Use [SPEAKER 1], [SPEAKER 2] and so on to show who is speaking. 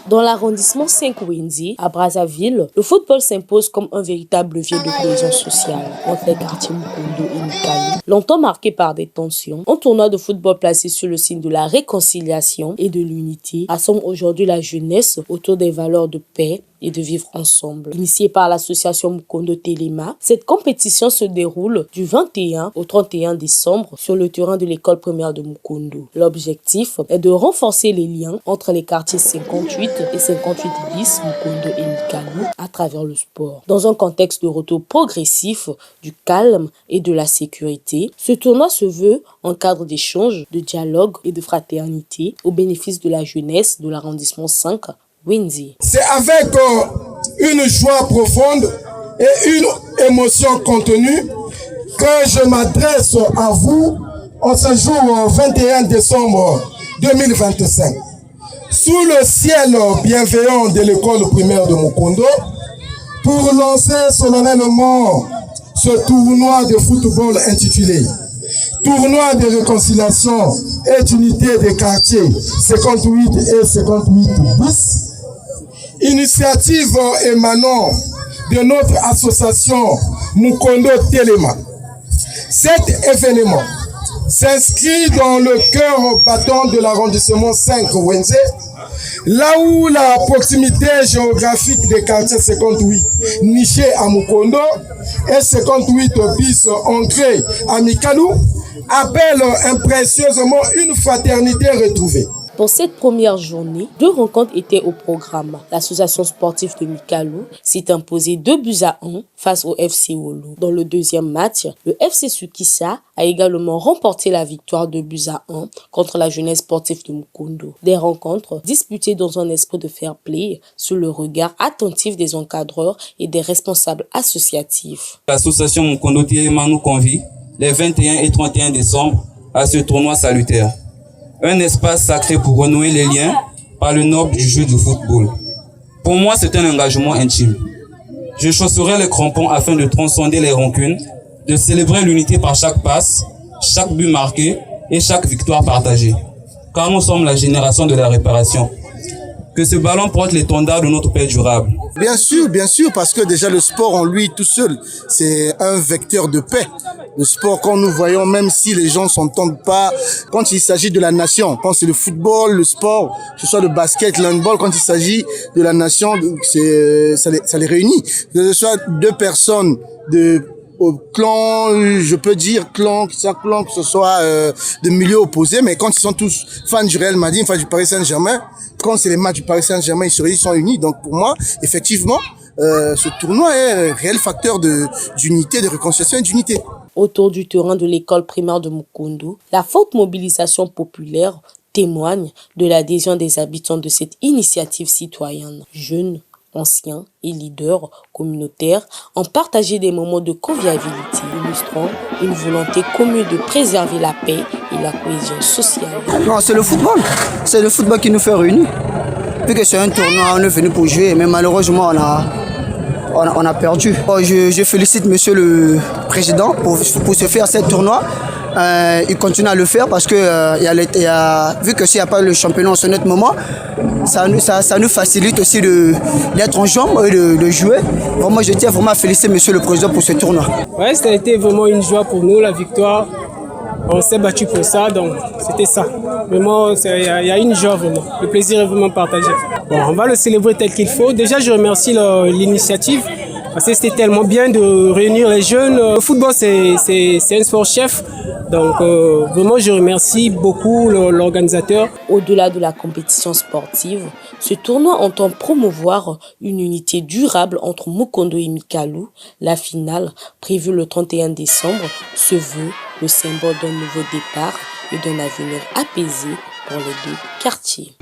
[SPEAKER 1] Dans l'arrondissement 5 Wendy, à Brazzaville, le football s'impose comme un véritable levier de cohésion sociale entre les quartiers Mukondo et Mikalu. Longtemps marqué par des tensions, un tournoi de football placé sur le signe de la réconciliation et de l'unité rassemble aujourd'hui la jeunesse autour des valeurs de paix et de vivre ensemble. Initiée par l'association Mukondo Telema, cette compétition se déroule du 21 au 31 décembre sur le terrain de l'école primaire de Mukondo. L'objectif est de renforcer les liens entre les quartiers 58 et 58 bis Mukondo et Mikalu à travers le sport. Dans un contexte de retour progressif du calme et de la sécurité, ce tournoi se veut un cadre d'échange, de dialogue et de fraternité au bénéfice de la jeunesse de l'arrondissement 5 Wendy.
[SPEAKER 2] C'est avec une joie profonde et une émotion contenue que je m'adresse à vous en ce jour 21 décembre 2025. Sous le ciel bienveillant de l'école primaire de Mukondo, pour lancer solennellement ce tournoi de football intitulé Tournoi de réconciliation et d'unité des quartiers 58 et 58 bis, initiative émanant de notre association Mukondo Telema. Cet événement s'inscrit dans le cœur battant de l'arrondissement 5 Wenze, là où la proximité géographique des quartiers 58 nichés à Mukondo et 58 bis ancrés à Mikalu appelle imprécieusement une fraternité retrouvée.
[SPEAKER 1] Pour cette première journée, 2 rencontres étaient au programme. L'association sportive de Mikalu s'est imposée 2-1 face au FC Wolo. Dans le deuxième match, le FC Sukisa a également remporté la victoire 2-1 contre la jeunesse sportive de Mukondo. Des rencontres disputées dans un esprit de fair play sous le regard attentif des encadreurs et des responsables associatifs.
[SPEAKER 3] L'association Mukondo Telema nous convie les 21 et 31 décembre à ce tournoi salutaire. Un espace sacré pour renouer les liens par le noble du jeu de football. Pour moi, c'est un engagement intime. Je chausserai les crampons afin de transcender les rancunes, de célébrer l'unité par chaque passe, chaque but marqué et chaque victoire partagée. Car nous sommes la génération de la réparation. Que ce ballon porte l'étendard de notre paix durable.
[SPEAKER 4] Bien sûr, parce que déjà le sport en lui tout seul, c'est un vecteur de paix. Le sport, quand nous voyons, même si les gens s'entendent pas, quand il s'agit de la nation, quand c'est le football, le sport, que ce soit le basket, l'handball, quand il s'agit de la nation, ça les réunit. Que ce soit 2 personnes au clan, je peux dire clan, que ce soit de milieux opposés, mais quand ils sont tous fans du Real Madrid, fans du Paris Saint-Germain, quand c'est les matchs du Paris Saint-Germain, ils sont unis. Donc pour moi, effectivement, ce tournoi est un réel facteur d'unité, de réconciliation et d'unité.
[SPEAKER 1] Autour du terrain de l'école primaire de Mukondo, la forte mobilisation populaire témoigne de l'adhésion des habitants de cette initiative citoyenne. Jeunes, anciens et leaders communautaires ont partagé des moments de convivialité, illustrant une volonté commune de préserver la paix et la cohésion sociale.
[SPEAKER 5] Non, c'est le football. C'est le football qui nous fait réunir. Vu que c'est un tournoi, on est venu pour jouer, mais malheureusement, on a perdu. Je félicite monsieur le président pour se faire ce tournoi. Il continue à le faire parce que vu que s'il n'y a pas le championnat en ce net moment, ça nous facilite aussi d'être en jambes et de jouer. Vraiment, je tiens vraiment à féliciter monsieur le président pour ce tournoi.
[SPEAKER 6] Ouais, ça a été vraiment une joie pour nous, la victoire. On s'est battu pour ça, donc c'était ça. Vraiment, il y a une joie vraiment. Le plaisir est vraiment partagé. Bon, on va le célébrer tel qu'il faut. Déjà, je remercie l'initiative parce que c'était tellement bien de réunir les jeunes. Le football, c'est un sport chef. Donc, vraiment, je remercie beaucoup l'organisateur.
[SPEAKER 1] Au-delà de la compétition sportive, ce tournoi entend promouvoir une unité durable entre Mukondo et Mikalu. La finale, prévue le 31 décembre, se veut le symbole d'un nouveau départ et d'un avenir apaisé pour les 2 quartiers.